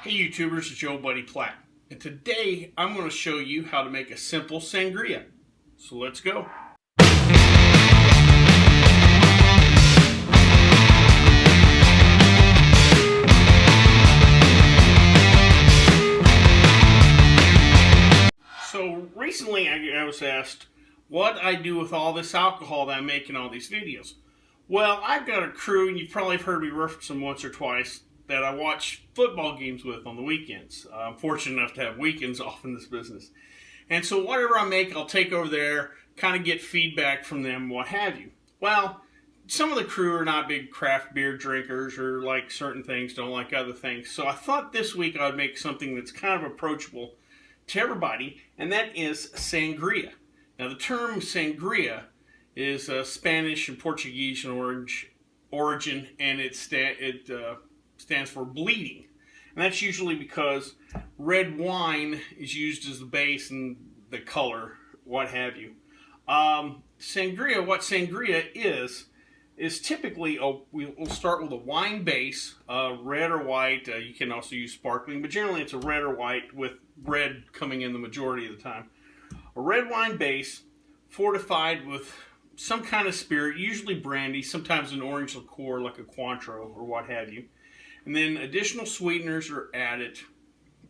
Hey YouTubers, it's your old buddy Platt, and today I'm going to show you how to make a simple sangria. So let's go. So recently I was asked what I do with all this alcohol that I'm making all these videos. Well, I've got a crew, and you've probably heard me reference them once or twice, that I watch football games with on the weekends. I'm fortunate enough to have weekends off in this business. And so whatever I make, I'll take over there, kind of get feedback from them, what have you. Well, some of the crew are not big craft beer drinkers or like certain things, don't like other things. So I thought this week I'd make something that's kind of approachable to everybody, and that is sangria. Now the term sangria is Spanish and Portuguese in origin, and it stands for bleeding. And that's usually because red wine is used as the base and the color, what have you. Sangria, what sangria is typically, we'll start with a wine base, red or white. You can also use sparkling, but generally it's a red or white with red coming in the majority of the time. A red wine base fortified with some kind of spirit, usually brandy, sometimes an orange liqueur like a Cointreau or what have you. And then additional sweeteners are added.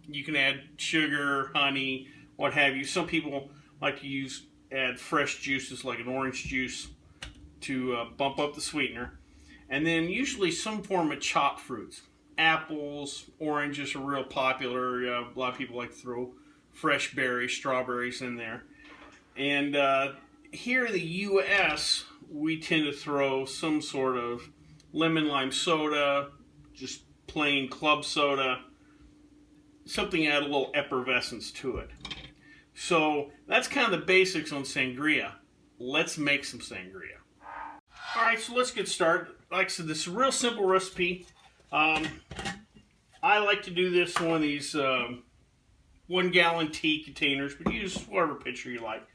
You can add sugar, honey, what have you. Some people like to add fresh juices like an orange juice to bump up the sweetener. And then usually some form of chopped fruits. Apples, oranges are real popular. A lot of people like to throw fresh berries, strawberries in there. And here in the U.S., we tend to throw some sort of lemon lime soda, just plain club soda, something add a little effervescence to it. So that's kind of the basics on sangria. Let's make some sangria. Alright, so let's get started. Like I said, this is a real simple recipe. I like to do this in one of these 1 gallon tea containers, but use whatever pitcher you like.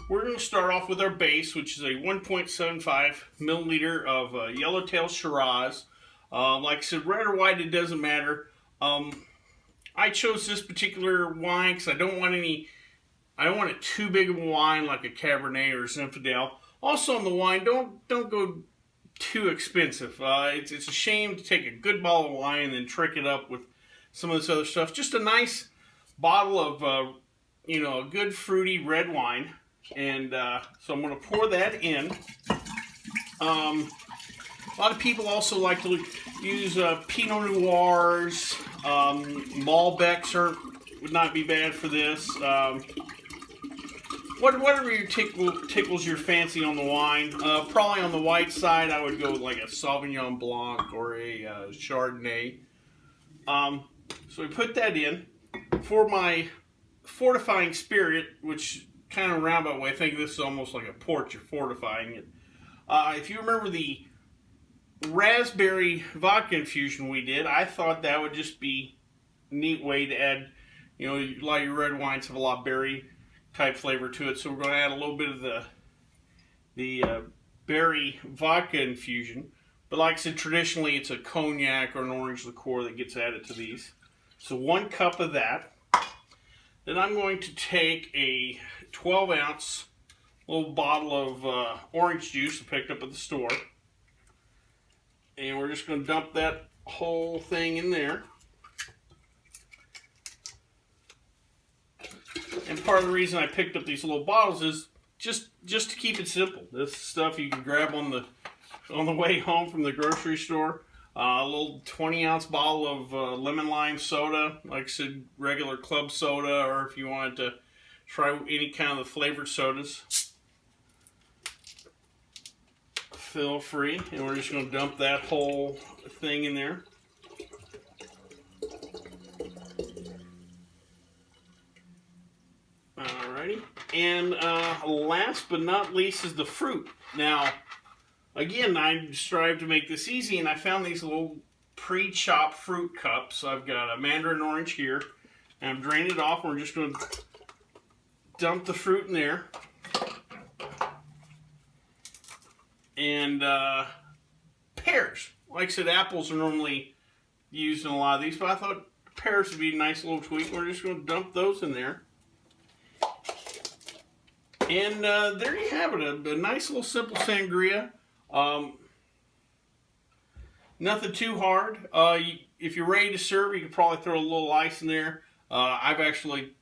We're going to start off with our base, which is a 1.75 milliliter of Yellowtail Shiraz. Like I said, red or white, it doesn't matter. I chose this particular wine because I don't want it too big of a wine like a Cabernet or Zinfandel. Also on the wine, don't go too expensive. It's a shame to take a good bottle of wine and then trick it up with some of this other stuff. Just a nice bottle of a good fruity red wine. And so I'm going to pour that in. A lot of people also like to use Pinot Noirs. Malbecs would not be bad for this. Whatever tickles your fancy on the wine. Probably on the white side, I would go with like a Sauvignon Blanc or a Chardonnay. So we put that in. For my fortifying spirit, which kind of roundabout way, I think this is almost like a port, you're fortifying it. If you remember the raspberry vodka infusion we did, I thought that would just be a neat way to add, a lot of your red wines have a lot of berry type flavor to it, so we're going to add a little bit of the berry vodka infusion. But like I said, traditionally it's a cognac or an orange liqueur that gets added to these. So 1 cup of that. Then I'm going to take a 12-ounce little bottle of orange juice I picked up at the store. And we're just going to dump that whole thing in there. And part of the reason I picked up these little bottles is just to keep it simple. This stuff you can grab on the way home from the grocery store. A little 20-ounce bottle of lemon lime soda, like I said, regular club soda, or if you wanted to try any kind of the flavored sodas, feel free. And we're just going to dump that whole thing in there. Alrighty. And last but not least is the fruit. Now, again, I strive to make this easy, and I found these little pre-chopped fruit cups. I've got a mandarin orange here, and I've drained it off, and we're just going to dump the fruit in there. And pears. Like I said, apples are normally used in a lot of these, but I thought pears would be a nice little tweak. We're just going to dump those in there. And there you have it, a nice little simple sangria. Nothing too hard. If you're ready to serve, you could probably throw a little ice in there. I've actually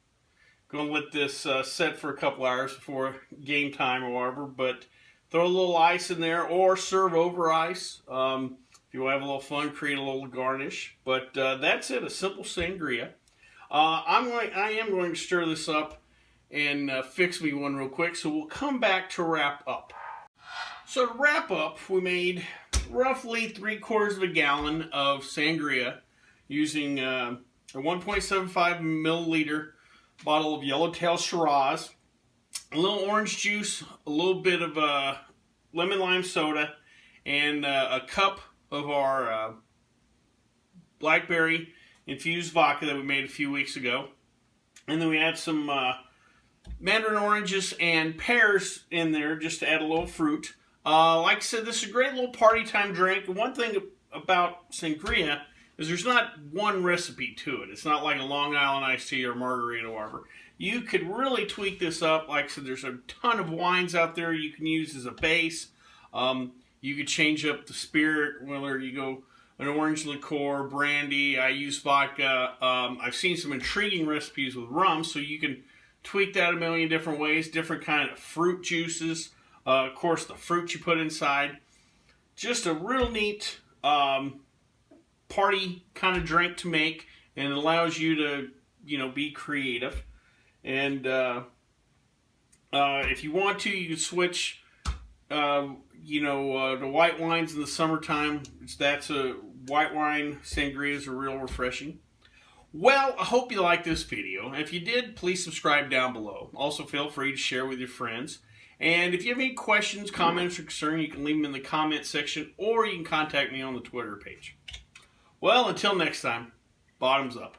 going to let this set for a couple hours before game time or whatever, but throw a little ice in there or serve over ice. If you want to have a little fun, create a little garnish. But that's it, a simple sangria. I am going to stir this up and fix me one real quick, so we'll come back to wrap up. So to wrap up, we made roughly 3/4 of a gallon of sangria using a 1.75 milliliter bottle of Yellowtail Shiraz, a little orange juice, a little bit of lemon lime soda, and a cup of our blackberry infused vodka that we made a few weeks ago. And then we add some mandarin oranges and pears in there just to add a little fruit. Like I said, this is a great little party time drink. One thing about sangria is there's not one recipe to it. It's not like a Long Island iced tea or margarita or whatever. You could really tweak this up. Like I said, there's a ton of wines out there you can use as a base. You could change up the spirit, whether you go an orange liqueur, brandy. I use vodka. I've seen some intriguing recipes with rum, so you can tweak that a million different ways, different kind of fruit juices. Of course, the fruit you put inside. Just a real neat party kind of drink to make, and it allows you to, be creative. And if you want to, you can switch, to white wines in the summertime. White wine sangrias are real refreshing. Well, I hope you liked this video. If you did, please subscribe down below. Also, feel free to share with your friends. And if you have any questions, comments, or concerns, you can leave them in the comment section, or you can contact me on the Twitter page. Well, until next time, bottoms up.